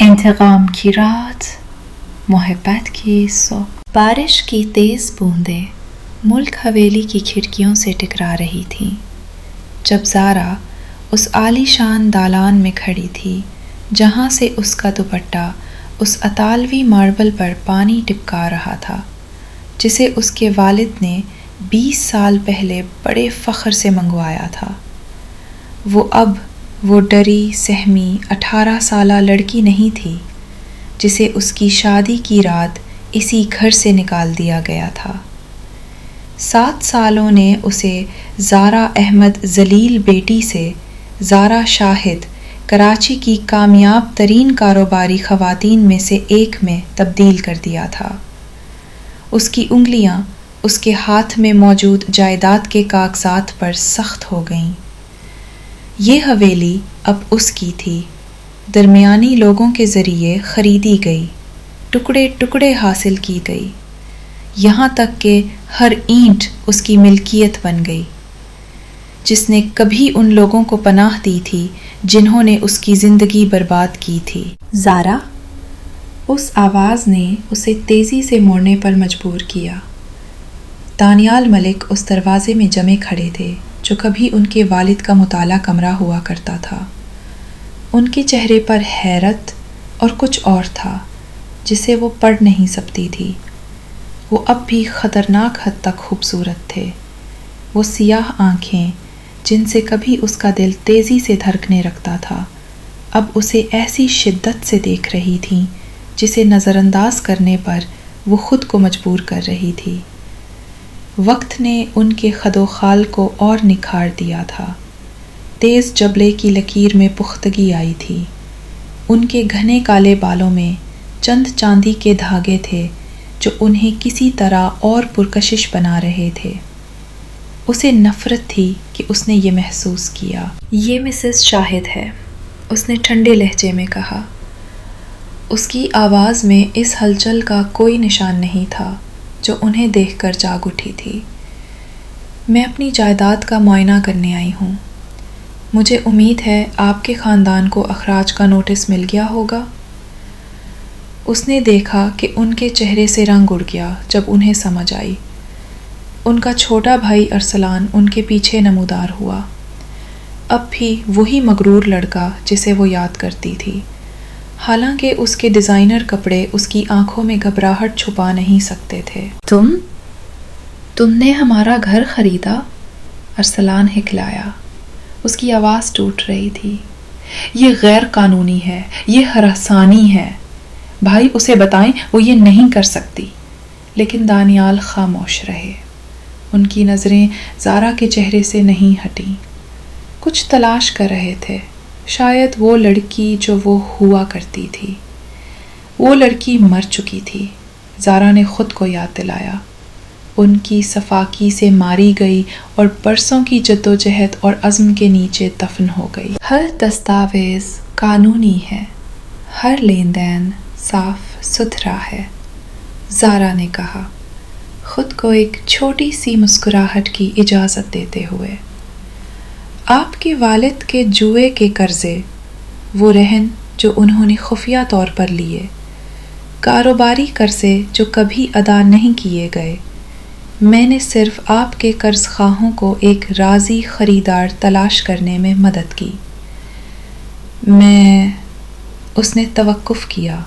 انتقام کی رات، محبت کی صبح۔ بارش کی تیز بوندیں ملک حویلی کی کھڑکیوں سے ٹکرا رہی تھیں جب زارا اس عالی شان دالان میں کھڑی تھی جہاں سے اس کا دوپٹہ اس اطالوی ماربل پر پانی ٹپکا رہا تھا جسے اس کے والد نے 20 سال پہلے بڑے فخر سے منگوایا تھا۔ وہ ڈری سہمی 18 سالہ لڑکی نہیں تھی جسے اس کی شادی کی رات اسی گھر سے نکال دیا گیا تھا۔ 7 سالوں نے اسے زارا احمد ذلیل بیٹی سے زارا شاہد کراچی کی کامیاب ترین کاروباری خواتین میں سے ایک میں تبدیل کر دیا تھا۔ اس کی انگلیاں اس کے ہاتھ میں موجود جائیداد کے کاغذات پر سخت ہو گئیں۔ یہ حویلی اب اس کی تھی، درمیانی لوگوں کے ذریعے خریدی گئی، ٹکڑے ٹکڑے حاصل کی گئی، یہاں تک کہ ہر اینٹ اس کی ملکیت بن گئی، جس نے کبھی ان لوگوں کو پناہ دی تھی جنہوں نے اس کی زندگی برباد کی تھی۔ زارا، اس آواز نے اسے تیزی سے موڑنے پر مجبور کیا۔ دانیال ملک اس دروازے میں جمے کھڑے تھے جو کبھی ان کے والد کا مطالعہ کمرہ ہوا کرتا تھا۔ ان کے چہرے پر حیرت اور کچھ اور تھا جسے وہ پڑھ نہیں سکتی تھی۔ وہ اب بھی خطرناک حد تک خوبصورت تھے۔ وہ سیاہ آنکھیں جن سے کبھی اس کا دل تیزی سے دھڑکنے لگتا تھا اب اسے ایسی شدت سے دیکھ رہی تھیں جسے نظر انداز کرنے پر وہ خود کو مجبور کر رہی تھی۔ وقت نے ان کے خد و خال کو اور نکھار دیا تھا۔ تیز جبلے کی لکیر میں پختگی آئی تھی۔ ان کے گھنے کالے بالوں میں چند چاندی کے دھاگے تھے جو انہیں کسی طرح اور پرکشش بنا رہے تھے۔ اسے نفرت تھی کہ اس نے یہ محسوس کیا۔ یہ مسز شاہد ہے، اس نے ٹھنڈے لہجے میں کہا۔ اس کی آواز میں اس ہلچل کا کوئی نشان نہیں تھا جو انہیں دیکھ کر جاگ اٹھی تھی۔ میں اپنی جائیداد کا معائنہ کرنے آئی ہوں۔ مجھے امید ہے آپ کے خاندان کو اخراج کا نوٹس مل گیا ہوگا۔ اس نے دیکھا کہ ان کے چہرے سے رنگ اڑ گیا جب انہیں سمجھ آئی۔ ان کا چھوٹا بھائی ارسلان ان کے پیچھے نمودار ہوا، اب بھی وہی مغرور لڑکا جسے وہ یاد کرتی تھی، حالانکہ اس کے ڈیزائنر کپڑے اس کی آنکھوں میں گھبراہٹ چھپا نہیں سکتے تھے۔ تم نے ہمارا گھر خریدا؟ ارسلان ہکلایا۔ اس کی آواز ٹوٹ رہی تھی۔ یہ غیر قانونی ہے، یہ ہراسانی ہے۔ بھائی اسے بتائیں وہ یہ نہیں کر سکتی۔ لیکن دانیال خاموش رہے۔ ان کی نظریں زارا کے چہرے سے نہیں ہٹیں۔ کچھ تلاش کر رہے تھے، شاید وہ لڑکی جو وہ ہوا کرتی تھی۔ وہ لڑکی مر چکی تھی، زارا نے خود کو یاد دلایا۔ ان کی صفاکی سے ماری گئی اور برسوں کی جدوجہد اور عزم کے نیچے دفن ہو گئی۔ ہر دستاویز قانونی ہے، ہر لین دین صاف ستھرا ہے، زارا نے کہا، خود کو ایک چھوٹی سی مسکراہٹ کی اجازت دیتے ہوئے۔ آپ کے والد کے جوئے کے قرضے، وہ رہن جو انہوں نے خفیہ طور پر لیے، کاروباری قرضے جو کبھی ادا نہیں کیے گئے، میں نے صرف آپ کے قرض خواہوں کو ایک راضی خریدار تلاش کرنے میں مدد کی۔ اس نے توقف کیا،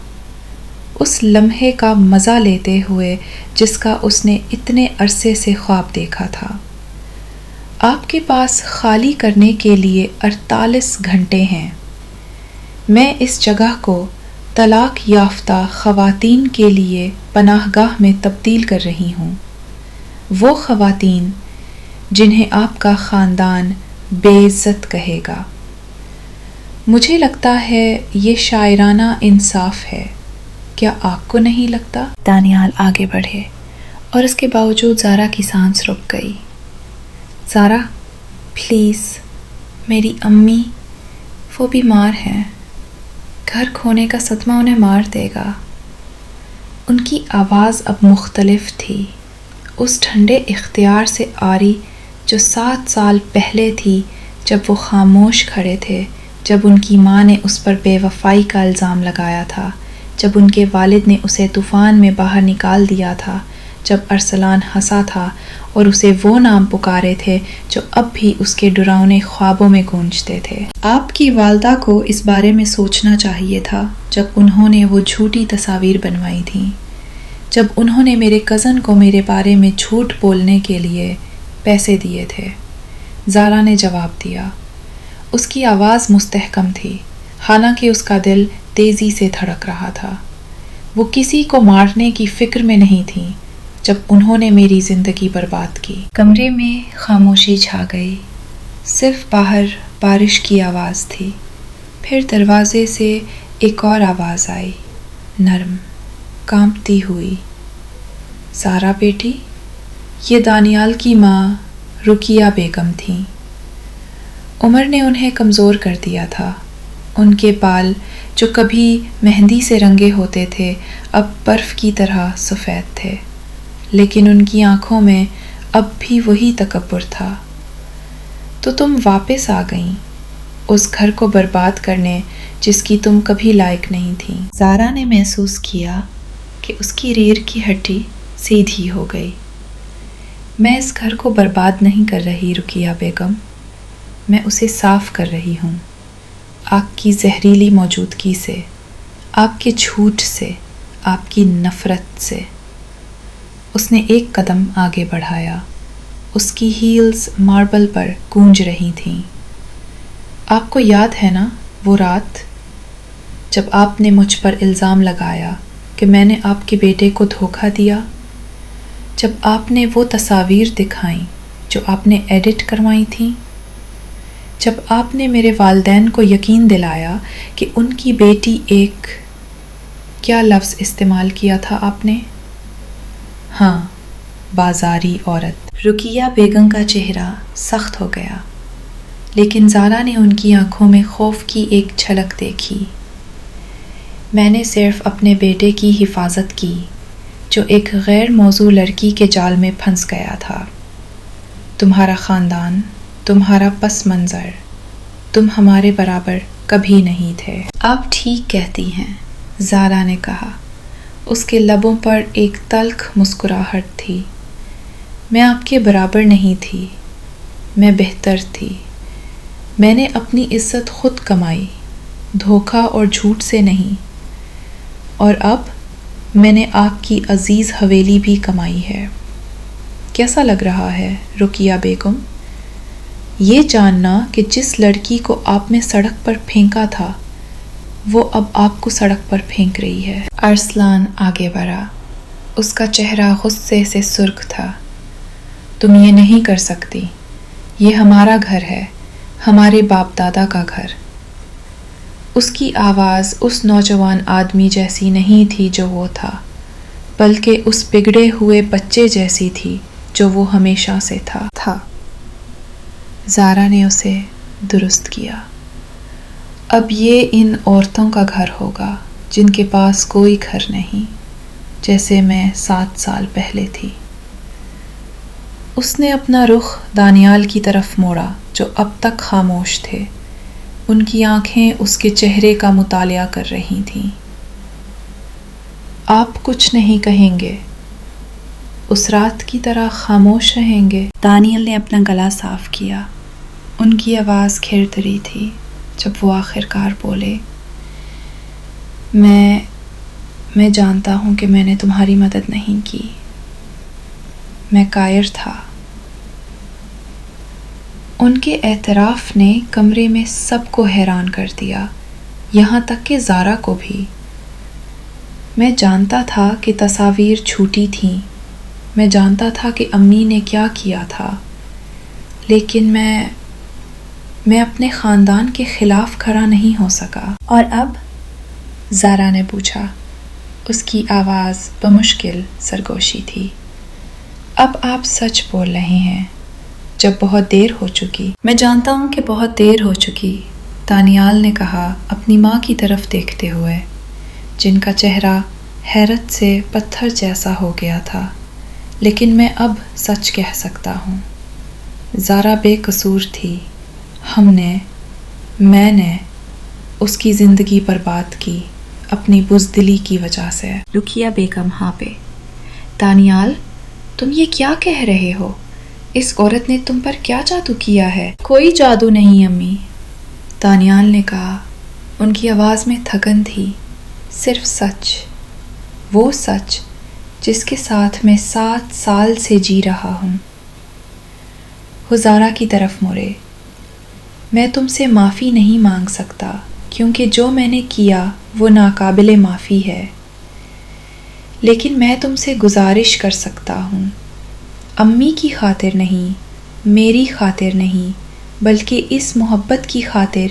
اس لمحے کا مزہ لیتے ہوئے جس کا اس نے اتنے عرصے سے خواب دیکھا تھا۔ آپ کے پاس خالی کرنے کے لیے 48 گھنٹے ہیں۔ میں اس جگہ کو طلاق یافتہ خواتین کے لیے پناہ گاہ میں تبدیل کر رہی ہوں، وہ خواتین جنہیں آپ کا خاندان بے عزت کہے گا۔ مجھے لگتا ہے یہ شاعرانہ انصاف ہے، کیا آپ کو نہیں لگتا؟ دانیال آگے بڑھے اور اس کے باوجود زارا کی سانس رک گئی۔ زارا پلیز، میری امی وہ بیمار ہیں، گھر کھونے کا صدمہ انہیں مار دے گا۔ ان کی آواز اب مختلف تھی، اس ٹھنڈے اختیار سے آری جو 7 سال پہلے تھی جب وہ خاموش کھڑے تھے جب ان کی ماں نے اس پر بے وفائی کا الزام لگایا تھا، جب ان کے والد نے اسے طوفان میں باہر نکال دیا تھا، جب ارسلان ہنسا تھا اور اسے وہ نام پکارے تھے جو اب بھی اس کے ڈراؤنے خوابوں میں گونجتے تھے۔ آپ کی والدہ کو اس بارے میں سوچنا چاہیے تھا جب انہوں نے وہ جھوٹی تصاویر بنوائی تھیں، جب انہوں نے میرے کزن کو میرے بارے میں جھوٹ بولنے کے لیے پیسے دیے تھے۔ زارا نے جواب دیا۔ اس کی آواز مستحکم تھی، حالانکہ اس کا دل تیزی سے دھڑک رہا تھا۔ وہ کسی کو مارنے کی فکر میں نہیں تھی جب انہوں نے میری زندگی برباد کی۔ کمرے میں خاموشی چھا گئی، صرف باہر بارش کی آواز تھی۔ پھر دروازے سے ایک اور آواز آئی، نرم، کانپتی ہوئی۔ زارا بیٹی؟ یہ دانیال کی ماں رقیہ بیگم تھیں۔ عمر نے انہیں کمزور کر دیا تھا۔ ان کے بال جو کبھی مہندی سے رنگے ہوتے تھے اب برف کی طرح سفید تھے، لیکن ان کی آنکھوں میں اب بھی وہی تکبر تھا۔ تو تم واپس آ گئیں، اس گھر کو برباد کرنے جس کی تم کبھی لائق نہیں تھیں۔ زارا نے محسوس کیا کہ اس کی ریڑھ کی ہڈی سیدھی ہو گئی۔ میں اس گھر کو برباد نہیں کر رہی رقیہ بیگم، میں اسے صاف کر رہی ہوں، آپ کی زہریلی موجودگی سے، آپ کے جھوٹ سے، آپ کی نفرت سے۔ اس نے ایک قدم آگے بڑھایا، اس کی ہیلز ماربل پر گونج رہی تھیں۔ آپ کو یاد ہے نا وہ رات جب آپ نے مجھ پر الزام لگایا کہ میں نے آپ کے بیٹے کو دھوکہ دیا، جب آپ نے وہ تصاویر دکھائیں جو آپ نے ایڈٹ کروائی تھیں، جب آپ نے میرے والدین کو یقین دلایا کہ ان کی بیٹی ایک، کیا لفظ استعمال کیا تھا آپ نے؟ ہاں، بازاری عورت۔ رقیہ بیگم کا چہرہ سخت ہو گیا، لیکن زارا نے ان کی آنکھوں میں خوف کی ایک جھلک دیکھی۔ میں نے صرف اپنے بیٹے کی حفاظت کی جو ایک غیر موزوں لڑکی کے جال میں پھنس گیا تھا۔ تمہارا خاندان، تمہارا پس منظر، تم ہمارے برابر کبھی نہیں تھے۔ آپ ٹھیک کہتی ہیں، زارا نے کہا۔ اس کے لبوں پر ایک تلخ مسکراہٹ تھی۔ میں آپ کے برابر نہیں تھی، میں بہتر تھی۔ میں نے اپنی عزت خود کمائی، دھوکہ اور جھوٹ سے نہیں، اور اب میں نے آپ کی عزیز حویلی بھی کمائی ہے۔ کیسا لگ رہا ہے رقیہ بیگم، یہ جاننا کہ جس لڑکی کو آپ نے سڑک پر پھینکا تھا وہ اب آپ کو سڑک پر پھینک رہی ہے؟ ارسلان آگے بڑھا، اس کا چہرہ غصے سے سرخ تھا۔ تم یہ نہیں کر سکتی، یہ ہمارا گھر ہے، ہمارے باپ دادا کا گھر۔ اس کی آواز اس نوجوان آدمی جیسی نہیں تھی جو وہ تھا، بلکہ اس بگڑے ہوئے بچے جیسی تھی جو وہ ہمیشہ سے تھا۔ زارا نے اسے درست کیا۔ اب یہ ان عورتوں کا گھر ہوگا جن کے پاس کوئی گھر نہیں، جیسے میں 7 سال پہلے تھی۔ اس نے اپنا رخ دانیال کی طرف موڑا جو اب تک خاموش تھے۔ ان کی آنکھیں اس کے چہرے کا مطالعہ کر رہی تھیں۔ آپ کچھ نہیں کہیں گے، اس رات کی طرح خاموش رہیں گے؟ دانیال نے اپنا گلا صاف کیا۔ ان کی آواز کھردری تھی جب وہ آخر کار بولے، میں جانتا ہوں کہ میں نے تمہاری مدد نہیں کی، میں کائر تھا۔ ان کے اعتراف نے کمرے میں سب کو حیران کر دیا، یہاں تک کہ زارا کو بھی۔ میں جانتا تھا کہ تصاویر جھوٹی تھیں، میں جانتا تھا کہ امی نے کیا کیا تھا، لیکن میں اپنے خاندان کے خلاف کھڑا نہیں ہو سکا۔ اور اب؟ زارا نے پوچھا۔ اس کی آواز بمشکل سرگوشی تھی۔ اب آپ سچ بول رہے ہیں جب بہت دیر ہو چکی۔ میں جانتا ہوں کہ بہت دیر ہو چکی، دانیال نے کہا اپنی ماں کی طرف دیکھتے ہوئے، جن کا چہرہ حیرت سے پتھر جیسا ہو گیا تھا، لیکن میں اب سچ کہہ سکتا ہوں۔ زارا بے قصور تھی۔ میں نے اس کی زندگی برباد کی اپنی بزدلی کی وجہ سے۔ رقیہ بیگم ہانپے۔ دانیال، تم یہ کیا کہہ رہے ہو؟ اس عورت نے تم پر کیا جادو کیا ہے؟ کوئی جادو نہیں امی، دانیال نے کہا۔ ان کی آواز میں تھکن تھی، صرف سچ، وہ سچ جس کے ساتھ میں 7 سال سے جی رہا ہوں۔ وہ زارا کی طرف مڑے۔ میں تم سے معافی نہیں مانگ سکتا کیونکہ جو میں نے کیا وہ ناقابل معافی ہے، لیکن میں تم سے گزارش کر سکتا ہوں، امی کی خاطر نہیں، میری خاطر نہیں، بلکہ اس محبت کی خاطر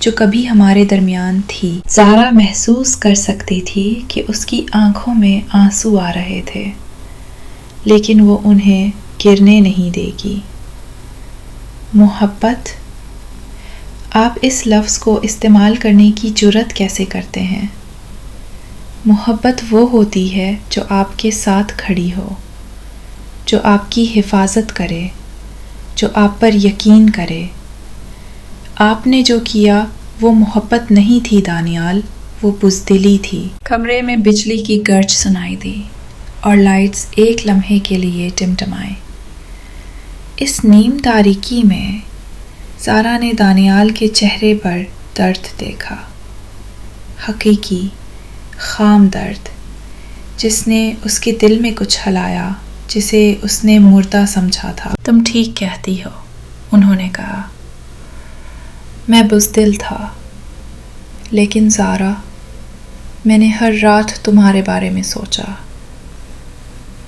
جو کبھی ہمارے درمیان تھی۔ زارا محسوس کر سکتی تھی کہ اس کی آنکھوں میں آنسو آ رہے تھے، لیکن وہ انہیں گرنے نہیں دے گی۔ محبت، آپ اس لفظ کو استعمال کرنے کی جرأت کیسے کرتے ہیں؟ محبت وہ ہوتی ہے جو آپ کے ساتھ کھڑی ہو، جو آپ کی حفاظت کرے، جو آپ پر یقین کرے۔ آپ نے جو کیا وہ محبت نہیں تھی دانیال، وہ بزدلی تھی۔ کمرے میں بجلی کی گرج سنائی دی اور لائٹس ایک لمحے کے لیے ٹمٹمائے۔ اس نیم تاریکی میں زارا نے دانیال کے چہرے پر درد دیکھا، حقیقی، خام درد، جس نے اس کے دل میں کچھ ہلایا جسے اس نے مردہ سمجھا تھا۔ تم ٹھیک کہتی ہو، انہوں نے کہا۔ میں بزدل تھا، لیکن زارا، میں نے ہر رات تمہارے بارے میں سوچا۔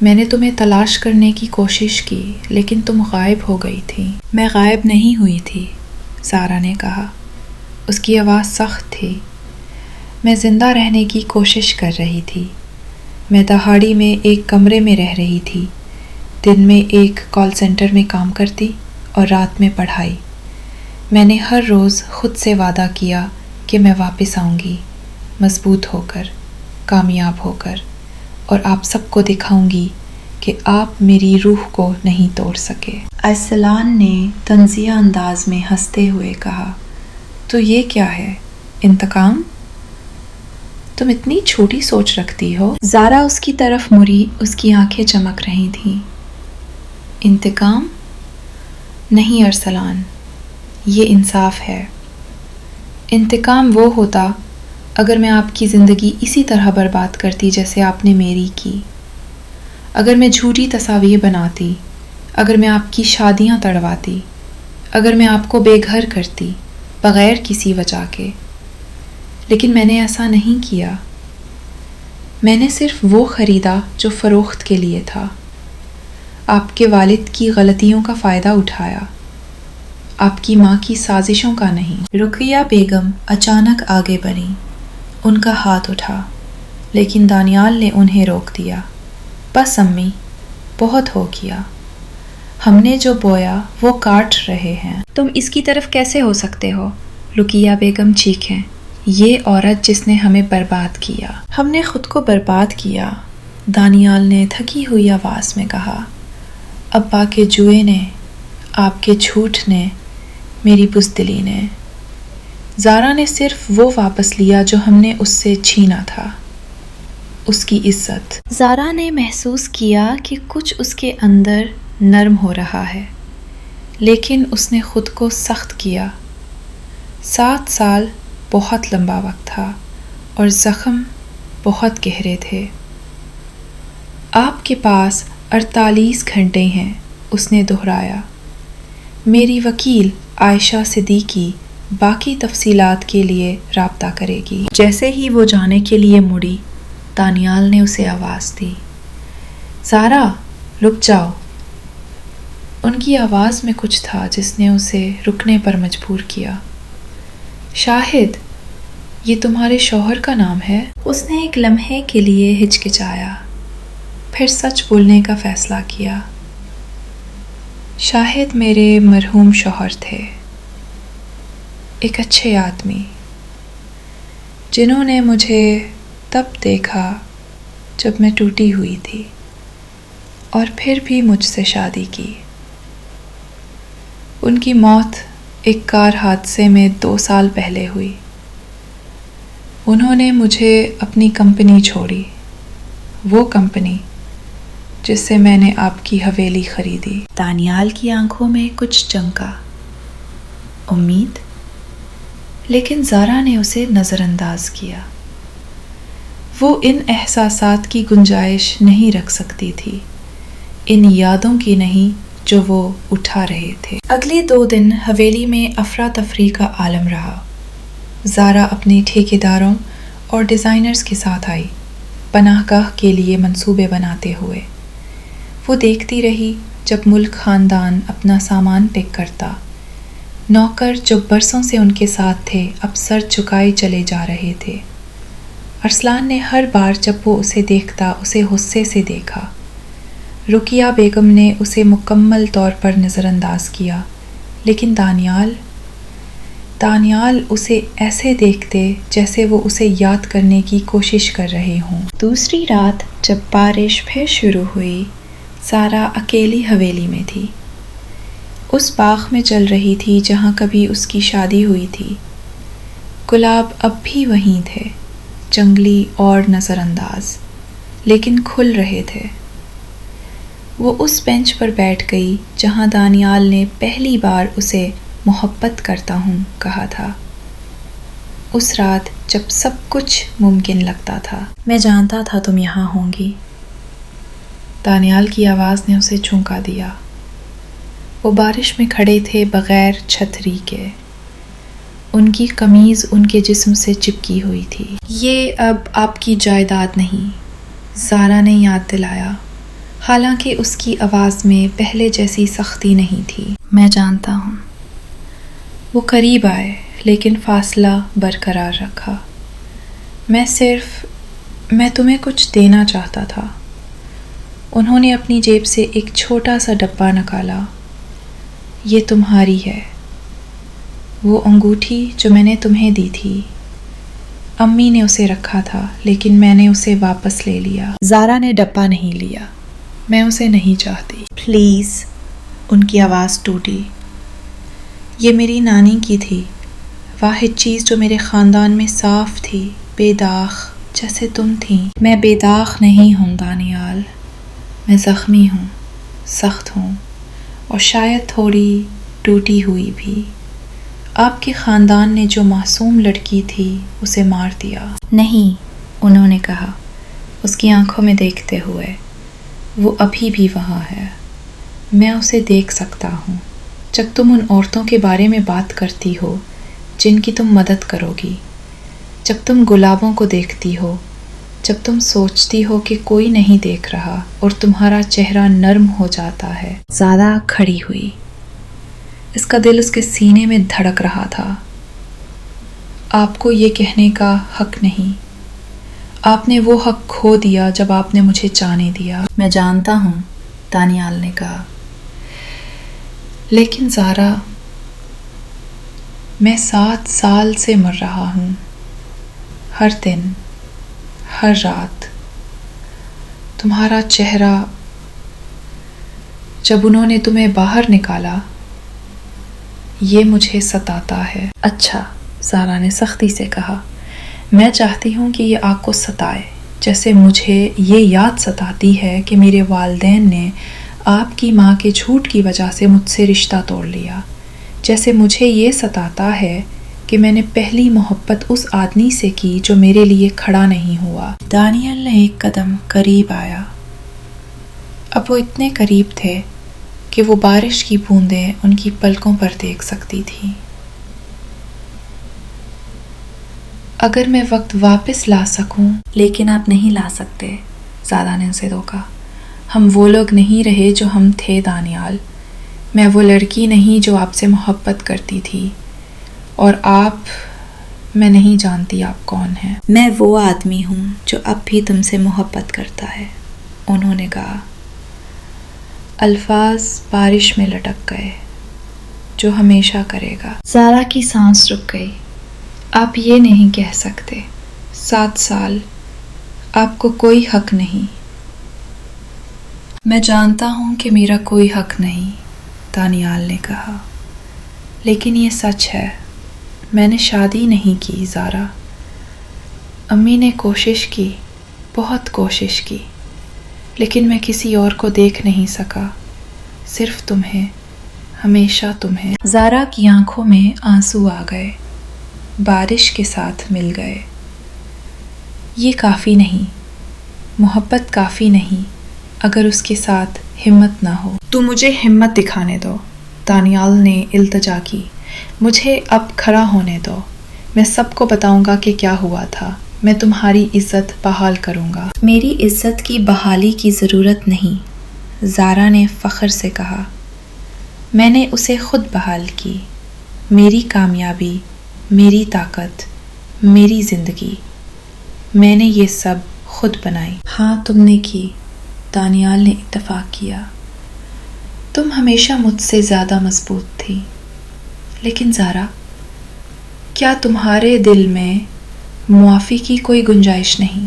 میں نے تمہیں تلاش کرنے کی کوشش کی لیکن تم غائب ہو گئی تھی۔ میں غائب نہیں ہوئی تھی، زارا نے کہا۔ اس کی آواز سخت تھی۔ میں زندہ رہنے کی کوشش کر رہی تھی۔ میں دہاڑی میں ایک کمرے میں رہ رہی تھی، دن میں ایک کال سینٹر میں کام کرتی اور رات میں پڑھائی۔ میں نے ہر روز خود سے وعدہ کیا کہ میں واپس آؤں گی، مضبوط ہو کر، کامیاب ہو کر، اور آپ سب کو دکھاؤں گی کہ آپ میری روح کو نہیں توڑ سکے۔ ارسلان نے طنزیہ انداز میں ہنستے ہوئے کہا، تو یہ کیا ہے، انتقام؟ تم اتنی چھوٹی سوچ رکھتی ہو۔ زارا اس کی طرف مڑی، اس کی آنکھیں چمک رہی تھیں۔ انتقام؟ نہیں ارسلان، یہ انصاف ہے۔ انتقام وہ ہوتا اگر میں آپ کی زندگی اسی طرح برباد کرتی جیسے آپ نے میری کی، اگر میں جھوٹی تصاویر بناتی، اگر میں آپ کی شادیاں تڑواتی، اگر میں آپ کو بے گھر کرتی بغیر کسی وجہ کے۔ لیکن میں نے ایسا نہیں کیا۔ میں نے صرف وہ خریدا جو فروخت کے لیے تھا، آپ کے والد کی غلطیوں کا فائدہ اٹھایا، آپ کی ماں کی سازشوں کا نہیں۔ رقیہ بیگم اچانک آگے بڑھیں، ان کا ہاتھ اٹھا، لیکن دانیال نے انہیں روک دیا۔ بس امی، بہت ہو گیا، ہم نے جو بویا وہ کاٹ رہے ہیں۔ تم اس کی طرف کیسے ہو سکتے ہو؟ رقیہ بیگم چیخیں، یہ عورت جس نے ہمیں برباد کیا۔ ہم نے خود کو برباد کیا، دانیال نے تھکی ہوئی آواز میں کہا۔ ابا کے جوئے نے، آپ کے جھوٹ نے، میری بزدلی نے۔ زارا نے صرف وہ واپس لیا جو ہم نے اس سے چھینا تھا، اس کی عزت۔ زارا نے محسوس کیا کہ کچھ اس کے اندر نرم ہو رہا ہے، لیکن اس نے خود کو سخت کیا۔ 7 سال بہت لمبا وقت تھا اور زخم بہت گہرے تھے۔ آپ کے پاس 48 گھنٹے ہیں، اس نے دہرایا۔ میری وکیل عائشہ صدیقی باقی تفصیلات کے لیے رابطہ کرے گی۔ جیسے ہی وہ جانے کے لیے مڑی، دانیال نے اسے آواز دی، زارا، رک جاؤ۔ ان کی آواز میں کچھ تھا جس نے اسے رکنے پر مجبور کیا۔ شاہد، یہ تمہارے شوہر کا نام ہے؟ اس نے ایک لمحے کے لیے ہچکچایا، پھر سچ بولنے کا فیصلہ کیا۔ شاہد میرے مرحوم شوہر تھے، ایک اچھے آدمی، جنہوں نے مجھے تب دیکھا جب میں ٹوٹی ہوئی تھی اور پھر بھی مجھ سے شادی کی۔ ان کی موت ایک کار حادثے میں 2 سال پہلے ہوئی۔ انہوں نے مجھے اپنی کمپنی چھوڑی، وہ کمپنی جس سے میں نے آپ کی حویلی خریدی۔ دانیال کی آنکھوں میں کچھ چمکا، امید، لیکن زارا نے اسے نظر انداز کیا۔ وہ ان احساسات کی گنجائش نہیں رکھ سکتی تھی، ان یادوں کی نہیں جو وہ اٹھا رہے تھے۔ اگلے 2 دن حویلی میں افراتفری کا عالم رہا۔ زارا اپنے ٹھیکیداروں اور ڈیزائنرز کے ساتھ آئی، پناہ گاہ کے لیے منصوبے بناتے ہوئے۔ وہ دیکھتی رہی جب ملک خاندان اپنا سامان پیک کرتا۔ نوکر جو برسوں سے ان کے ساتھ تھے اب سر جھکائے چلے جا رہے تھے۔ ارسلان نے ہر بار جب وہ اسے دیکھتا اسے غصے سے دیکھا۔ رقیہ بیگم نے اسے مکمل طور پر نظر انداز کیا، لیکن دانیال اسے ایسے دیکھتے جیسے وہ اسے یاد کرنے کی کوشش کر رہے ہوں۔ دوسری رات جب بارش پھر شروع ہوئی، زارا اکیلی حویلی میں تھی۔ اس باغ میں چل رہی تھی جہاں کبھی اس کی شادی ہوئی تھی۔ گلاب اب بھی وہیں تھے، جنگلی اور نظر انداز، لیکن کھل رہے تھے۔ وہ اس بینچ پر بیٹھ گئی جہاں دانیال نے پہلی بار اسے محبت کرتا ہوں کہا تھا، اس رات جب سب کچھ ممکن لگتا تھا۔ میں جانتا تھا تم یہاں ہوں گی۔ دانیال کی آواز نے اسے چونکا دیا۔ وہ بارش میں کھڑے تھے بغیر چھتری کے، ان کی قمیض ان کے جسم سے چپکی ہوئی تھی۔ یہ اب آپ کی جائیداد نہیں، زارا نے یاد دلایا، حالانکہ اس کی آواز میں پہلے جیسی سختی نہیں تھی۔ میں جانتا ہوں۔ وہ قریب آئے لیکن فاصلہ برقرار رکھا۔ میں تمہیں کچھ دینا چاہتا تھا۔ انہوں نے اپنی جیب سے ایک چھوٹا سا ڈبہ نکالا۔ یہ تمہاری ہے، وہ انگوٹھی جو میں نے تمہیں دی تھی۔ امی نے اسے رکھا تھا لیکن میں نے اسے واپس لے لیا۔ زارا نے ڈبہ نہیں لیا۔ میں اسے نہیں چاہتی۔ پلیز، ان کی آواز ٹوٹی۔ یہ میری نانی کی تھی، واحد چیز جو میرے خاندان میں صاف تھی، بے داغ جیسے تم تھیں۔ میں بے داغ نہیں ہوں دانیال، میں زخمی ہوں، سخت ہوں، اور شاید تھوڑی ٹوٹی ہوئی بھی۔ آپ کے خاندان نے جو معصوم لڑکی تھی اسے مار دیا۔ نہیں، انہوں نے کہا، اس کی آنکھوں میں دیکھتے ہوئے، وہ ابھی بھی وہاں ہے، میں اسے دیکھ سکتا ہوں۔ جب تم ان عورتوں کے بارے میں بات کرتی ہو جن کی تم مدد کرو گی، جب تم گلابوں کو دیکھتی ہو، جب تم سوچتی ہو کہ کوئی نہیں دیکھ رہا اور تمہارا چہرہ نرم ہو جاتا ہے۔ زارا کھڑی ہوئی، اس کا دل اس کے سینے میں دھڑک رہا تھا۔ آپ کو یہ کہنے کا حق نہیں، آپ نے وہ حق کھو دیا جب آپ نے مجھے جانے دیا۔ میں جانتا ہوں، دانیال نے کہا، لیکن زارا، میں 7 سال سے مر رہا ہوں، ہر دن، ہر رات، تمہارا چہرہ جب انہوں نے تمہیں باہر نکالا، یہ مجھے ستاتا ہے۔ اچھا، زارا نے سختی سے کہا، میں چاہتی ہوں کہ یہ آپ کو ستائے، جیسے مجھے یہ یاد ستاتی ہے کہ میرے والدین نے آپ کی ماں کے جھوٹ کی وجہ سے مجھ سے رشتہ توڑ لیا، جیسے مجھے یہ ستاتا ہے کہ میں نے پہلی محبت اس آدمی سے کی جو میرے لیے کھڑا نہیں ہوا۔ دانیال نے ایک قدم قریب آیا۔ اب وہ اتنے قریب تھے کہ وہ بارش کی بوندیں ان کی پلکوں پر دیکھ سکتی تھی۔ اگر میں وقت واپس لا سکوں، لیکن آپ نہیں لا سکتے، زارا نے اسے روکا۔ ہم وہ لوگ نہیں رہے جو ہم تھے دانیال، میں وہ لڑکی نہیں جو آپ سے محبت کرتی تھی، اور میں نہیں جانتی آپ کون ہیں۔ میں وہ آدمی ہوں جو اب بھی تم سے محبت کرتا ہے، انہوں نے کہا۔ الفاظ بارش میں لٹک گئے، جو ہمیشہ کرے گا۔ زارا کی سانس رک گئی۔ آپ یہ نہیں کہہ سکتے، 7 سال، آپ کو کوئی حق نہیں۔ میں جانتا ہوں کہ میرا کوئی حق نہیں، دانیال نے کہا، لیکن یہ سچ ہے، میں نے شادی نہیں کی زارا، امی نے کوشش کی، بہت کوشش کی، لیکن میں کسی اور کو دیکھ نہیں سکا، صرف تمہیں، ہمیشہ تمہیں۔ زارا کی آنکھوں میں آنسو آ گئے، بارش کے ساتھ مل گئے۔ یہ کافی نہیں، محبت کافی نہیں اگر اس کے ساتھ ہمت نہ ہو۔ تو مجھے ہمت دکھانے دو، دانیال نے التجا کی۔ مجھے اب کھڑا ہونے دو، میں سب کو بتاؤں گا کہ کیا ہوا تھا، میں تمہاری عزت بحال کروں گا۔ میری عزت کی بحالی کی ضرورت نہیں، زارا نے فخر سے کہا، میں نے اسے خود بحال کی، میری کامیابی، میری طاقت، میری زندگی، میں نے یہ سب خود بنائی۔ ہاں تم نے کی، دانیال نے اتفاق کیا، تم ہمیشہ مجھ سے زیادہ مضبوط تھی۔ لیکن زارا، کیا تمہارے دل میں معافی کی کوئی گنجائش نہیں،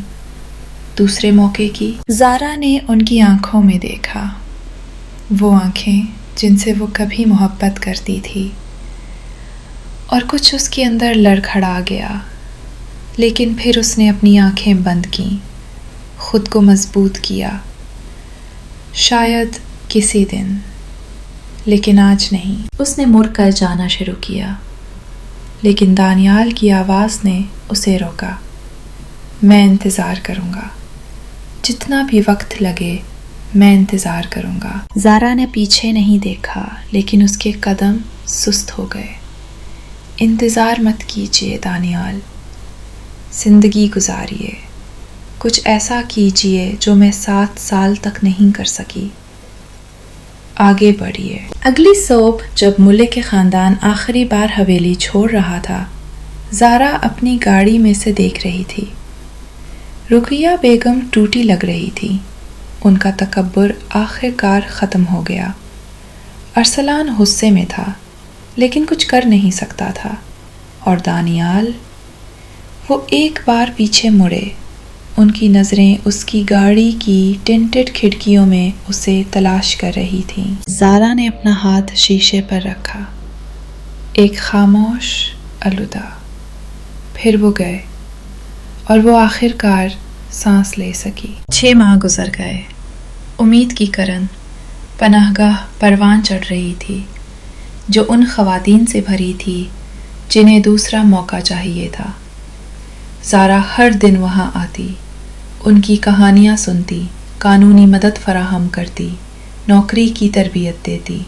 دوسرے موقع کی؟ زارا نے ان کی آنکھوں میں دیکھا، وہ آنکھیں جن سے وہ کبھی محبت کرتی تھی، اور کچھ اس کے اندر لڑکھڑا گیا، لیکن پھر اس نے اپنی آنکھیں بند کیں، خود کو مضبوط کیا۔ شاید کسی دن، لیکن آج نہیں۔ اس نے مڑ کر جانا شروع کیا، لیکن دانیال کی آواز نے اسے روکا۔ میں انتظار کروں گا، جتنا بھی وقت لگے میں انتظار کروں گا۔ زارا نے پیچھے نہیں دیکھا، لیکن اس کے قدم سست ہو گئے۔ انتظار مت کیجیے دانیال، زندگی گزاریے، کچھ ایسا کیجیے جو میں 7 سال تک نہیں کر سکی، آگے بڑھیے۔ اگلی صبح جب ملک کے خاندان آخری بار حویلی چھوڑ رہا تھا، زارا اپنی گاڑی میں سے دیکھ رہی تھی۔ رقیہ بیگم ٹوٹی لگ رہی تھی، ان کا تکبر آخر کار ختم ہو گیا۔ ارسلان غصے میں تھا، لیکن کچھ کر نہیں سکتا تھا، اور دانیال، وہ ایک بار پیچھے مڑے، ان کی نظریں اس کی گاڑی کی ٹنٹڈ کھڑکیوں میں اسے تلاش کر رہی تھیں۔ زارا نے اپنا ہاتھ شیشے پر رکھا، ایک خاموش الوداع، پھر وہ گئے، اور وہ آخر کار سانس لے سکی۔ 6 ماہ گزر گئے، امید کی کرن پناہ گاہ پروان چڑھ رہی تھی، جو ان خواتین سے بھری تھی جنہیں دوسرا موقع چاہیے تھا۔ زارا ہر دن وہاں آتی، ان کی کہانیاں سنتی، قانونی مدد فراہم کرتی، نوکری کی تربیت دیتی۔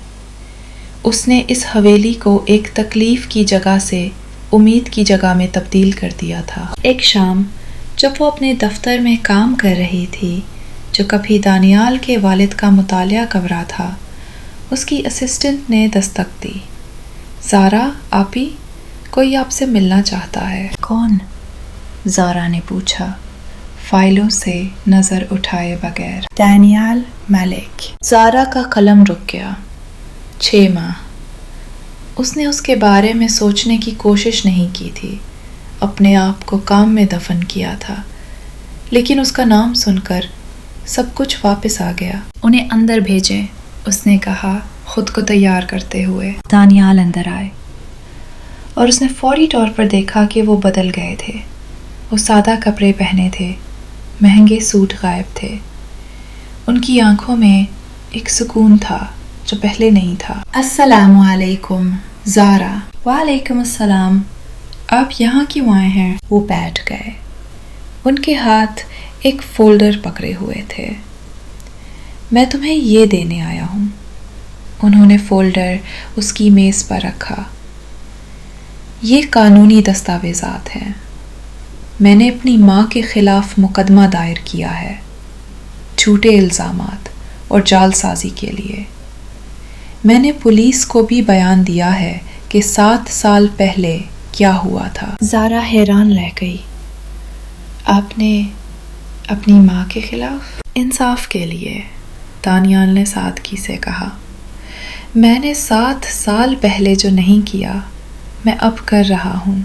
اس نے اس حویلی کو ایک تکلیف کی جگہ سے امید کی جگہ میں تبدیل کر دیا تھا۔ ایک شام جب وہ اپنے دفتر میں کام کر رہی تھی، جو کبھی دانیال کے والد کا مطالعہ کورا تھا، اس کی اسسٹنٹ نے دستک دی۔ زارا آپی، کوئی آپ سے ملنا چاہتا ہے۔ کون؟ زارا نے پوچھا، فائلوں سے نظر اٹھائے بغیر۔ دانیال ملک۔ زارا کا قلم رک گیا۔ 6 ماہ۔ اس نے اس کے بارے میں سوچنے کی کوشش نہیں کی تھی، اپنے آپ کو کام میں دفن کیا تھا، لیکن اس کا نام سن کر سب کچھ واپس آ گیا۔ انہیں اندر بھیجیں، اس نے کہا خود کو تیار کرتے ہوئے۔ دانیال اندر آئے، اور اس نے فوری طور پر دیکھا کہ وہ بدل گئے تھے۔ وہ سادہ کپڑے پہنے تھے، مہنگے سوٹ غائب تھے، ان کی آنکھوں میں ایک سکون تھا جو پہلے نہیں تھا۔ السلام علیکم زارا۔ وعلیکم السلام، آپ یہاں کیوں آئے ہیں؟ وہ بیٹھ گئے، ان کے ہاتھ ایک فولڈر پکڑے ہوئے تھے۔ میں تمہیں یہ دینے آیا ہوں۔ انہوں نے فولڈر اس کی میز پر رکھا۔ یہ قانونی دستاویزات ہیں، میں نے اپنی ماں کے خلاف مقدمہ دائر کیا ہے، جھوٹے الزامات اور جعل سازی کے لیے۔ میں نے پولیس کو بھی بیان دیا ہے کہ 7 سال پہلے کیا ہوا تھا۔ زارا حیران رہ گئی۔ آپ نے اپنی ماں کے خلاف؟ انصاف کے لیے، دانیال نے سادگی سے کہا، میں نے 7 سال پہلے جو نہیں کیا، میں اب کر رہا ہوں۔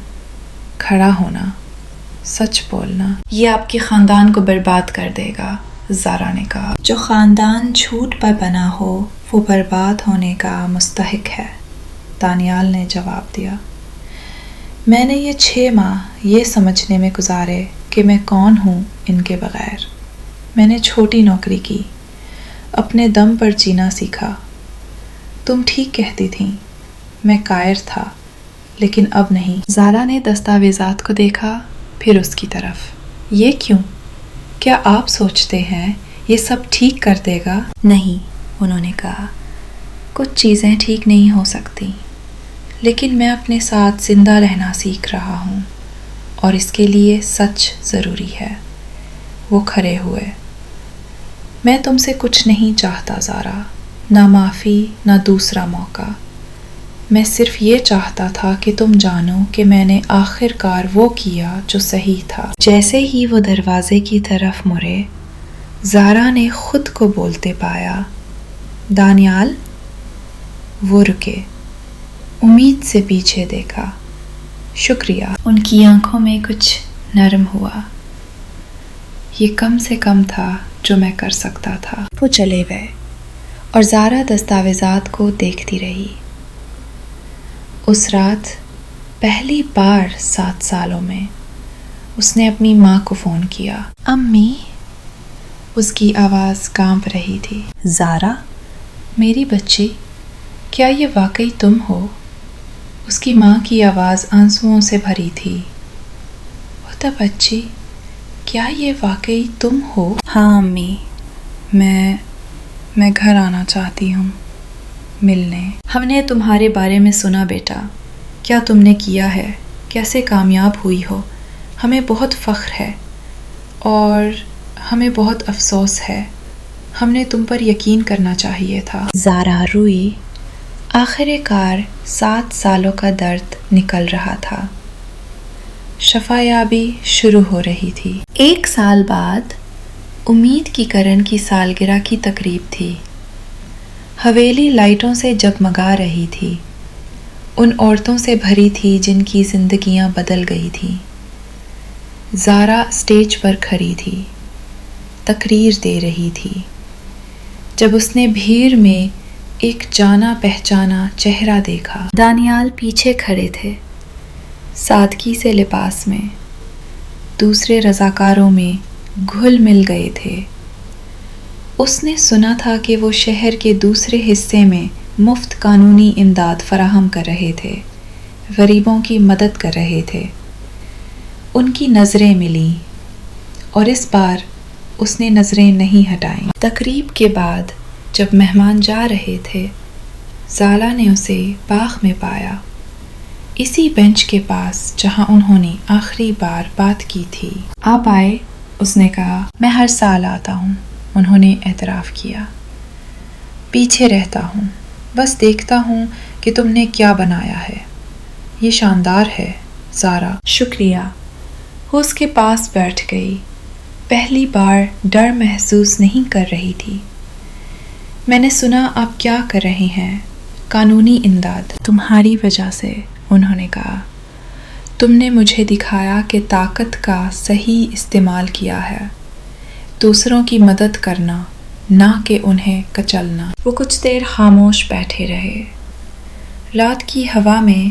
کھڑا ہونا، سچ بولنا، یہ آپ کے خاندان کو برباد کر دے گا، زارا نے کہا۔ جو خاندان جھوٹ پر بنا ہو وہ برباد ہونے کا مستحق ہے، دانیال نے جواب دیا۔ میں نے یہ 6 ماہ یہ سمجھنے میں گزارے کہ میں کون ہوں ان کے بغیر۔ میں نے چھوٹی نوکری کی، اپنے دم پر جینا سیکھا۔ تم ٹھیک کہتی تھیں، میں قائر تھا، لیکن اب نہیں۔ زارا نے دستاویزات کو دیکھا، پھر اس کی طرف۔ یہ کیوں؟ کیا آپ سوچتے ہیں یہ سب ٹھیک کر دے گا؟ نہیں، انہوں نے کہا، کچھ چیزیں ٹھیک نہیں ہو سکتی، لیکن میں اپنے ساتھ زندہ رہنا سیکھ رہا ہوں، اور اس کے لیے سچ ضروری ہے۔ وہ کھڑے ہوئے۔ میں تم سے کچھ نہیں چاہتا زارا، نہ معافی نہ دوسرا موقع۔ میں صرف یہ چاہتا تھا کہ تم جانو کہ میں نے آخر کار وہ کیا جو صحیح تھا۔ جیسے ہی وہ دروازے کی طرف مڑے، زارا نے خود کو بولتے پایا، دانیال۔ وہ رکے، امید سے پیچھے دیکھا۔ شکریہ۔ ان کی آنکھوں میں کچھ نرم ہوا۔ یہ کم سے کم تھا جو میں کر سکتا تھا۔ وہ چلے گئے اور زارا دستاویزات کو دیکھتی رہی۔ اس رات پہلی بار 7 سالوں میں اس نے اپنی ماں کو فون کیا۔ امی، اس کی آواز کانپ رہی تھی۔ زارا، میری بچی، کیا یہ واقعی تم ہو؟ اس کی ماں کی آواز آنسوؤں سے بھری تھی۔ ہوتا بچی، کیا یہ واقعی تم ہو؟ ہاں امی، میں گھر آنا چاہتی ہوں، ملنے۔ ہم نے تمہارے بارے میں سنا بیٹا، کیا تم نے کیا ہے، کیسے کامیاب ہوئی ہو، ہمیں بہت فخر ہے اور ہمیں بہت افسوس ہے، ہم نے تم پر یقین کرنا چاہیے تھا۔ زارا روئی۔ آخر کار 7 سالوں کا درد نکل رہا تھا، شفایابی شروع ہو رہی تھی۔ 1 سال بعد امید کی کرن کی سالگرہ کی تقریب تھی۔ حویلی لائٹوں سے جگمگا رہی تھی، ان عورتوں سے بھری تھی جن کی زندگیاں بدل گئی تھیں۔ زارا اسٹیج پر کھڑی تھی، تقریر دے رہی تھی، جب اس نے بھیڑ میں ایک جانا پہچانا چہرہ دیکھا۔ دانیال پیچھے کھڑے تھے، سادگی سے لباس میں، دوسرے رضاکاروں میں گھل مل گئے تھے۔ اس نے سنا تھا کہ وہ شہر کے دوسرے حصے میں مفت قانونی امداد فراہم کر رہے تھے، غریبوں کی مدد کر رہے تھے۔ ان کی نظریں ملیں اور اس بار اس نے نظریں نہیں ہٹائیں۔ تقریب کے بعد جب مہمان جا رہے تھے، زارا نے اسے باغ میں پایا، اسی بینچ کے پاس جہاں انہوں نے آخری بار بات کی تھی۔ آپ آئے، اس نے کہا۔ میں ہر سال آتا ہوں، انہوں نے اعتراف کیا۔ پیچھے رہتا ہوں، بس دیکھتا ہوں کہ تم نے کیا بنایا ہے۔ یہ شاندار ہے زارا۔ شکریہ۔ وہ اس کے پاس بیٹھ گئی، پہلی بار ڈر محسوس نہیں کر رہی تھی۔ میں نے سنا آپ کیا کر رہے ہیں، قانونی امداد۔ تمہاری وجہ سے، انہوں نے کہا۔ تم نے مجھے دکھایا کہ طاقت کا صحیح استعمال کیا ہے، دوسروں کی مدد کرنا، نہ کہ انہیں کچلنا۔ وہ کچھ دیر خاموش بیٹھے رہے۔ رات کی ہوا میں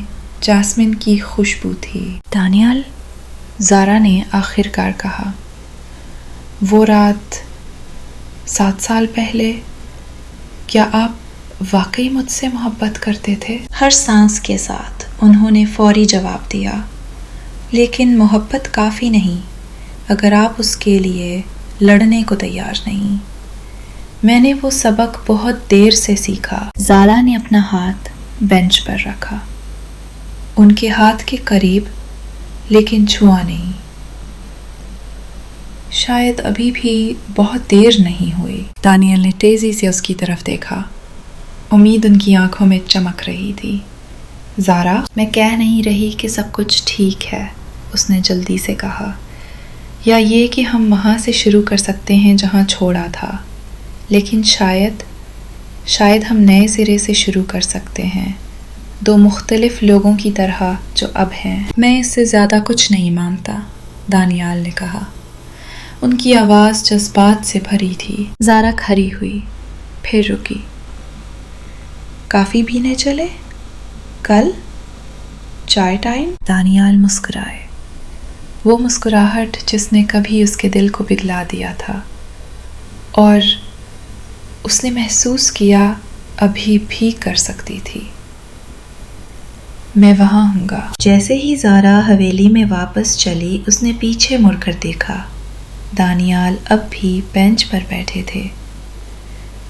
جاسمین کی خوشبو تھی۔ دانیال، زارا نے آخر کار کہا، وہ رات 7 سال پہلے، کیا آپ واقعی مجھ سے محبت کرتے تھے؟ ہر سانس کے ساتھ انہوں نے فوری جواب دیا، لیکن محبت کافی نہیں اگر آپ اس کے لیے لڑنے کو تیار نہیں۔ میں نے وہ سبق بہت دیر سے سیکھا۔ زارا نے اپنا ہاتھ بینچ پر رکھا، ان کے ہاتھ کے قریب، لیکن چھوا نہیں۔ شاید ابھی بھی بہت دیر نہیں ہوئی۔ دانیال نے تیزی سے اس کی طرف دیکھا، امید ان کی آنکھوں میں چمک رہی تھی۔ زارا، میں کہہ نہیں رہی کہ سب کچھ ٹھیک ہے، اس نے جلدی سے کہا، یا یہ کہ ہم وہاں سے شروع کر سکتے ہیں جہاں چھوڑا تھا، لیکن شاید ہم نئے سرے سے شروع کر سکتے ہیں، 2 مختلف لوگوں کی طرح جو اب ہیں۔ میں اس سے زیادہ کچھ نہیں مانتا، دانیال نے کہا۔ ان کی آواز جذبات سے بھری تھی۔ زارا کھڑی ہوئی، پھر رکی۔ کافی پینے چلے؟ کل؟ چائے ٹائم؟ دانیال مسکرائے۔ وہ مسکراہٹ جس نے کبھی اس کے دل کو پگھلا دیا تھا، اور اس نے محسوس کیا ابھی بھی کر سکتی تھی۔ میں وہاں ہوں گا۔ جیسے ہی زارا حویلی میں واپس چلی، اس نے پیچھے مڑ کر دیکھا۔ دانیال اب بھی بینچ پر بیٹھے تھے۔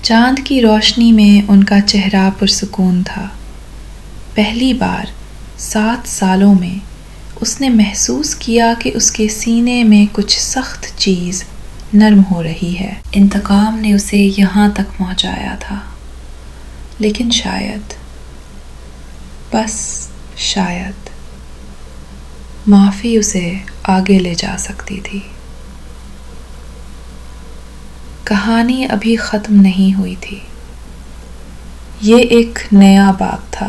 چاند کی روشنی میں ان کا چہرہ پرسکون تھا۔ پہلی بار 7 سالوں میں اس نے محسوس کیا کہ اس کے سینے میں کچھ سخت چیز نرم ہو رہی ہے۔ انتقام نے اسے یہاں تک پہنچایا تھا، لیکن شاید، بس شاید، معافی اسے آگے لے جا سکتی تھی۔ کہانی ابھی ختم نہیں ہوئی تھی۔ یہ ایک نیا باب تھا،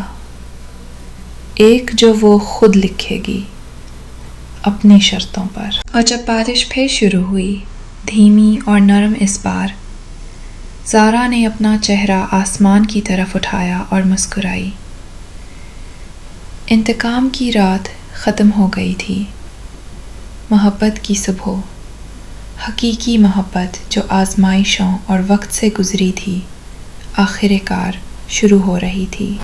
ایک جو وہ خود لکھے گی، اپنی شرطوں پر۔ اور جب بارش پھر شروع ہوئی، دھیمی اور نرم اس بار، زارا نے اپنا چہرہ آسمان کی طرف اٹھایا اور مسکرائی۔ انتقام کی رات ختم ہو گئی تھی۔ محبت کی صبح، حقیقی محبت جو آزمائشوں اور وقت سے گزری تھی، آخر کار شروع ہو رہی تھی۔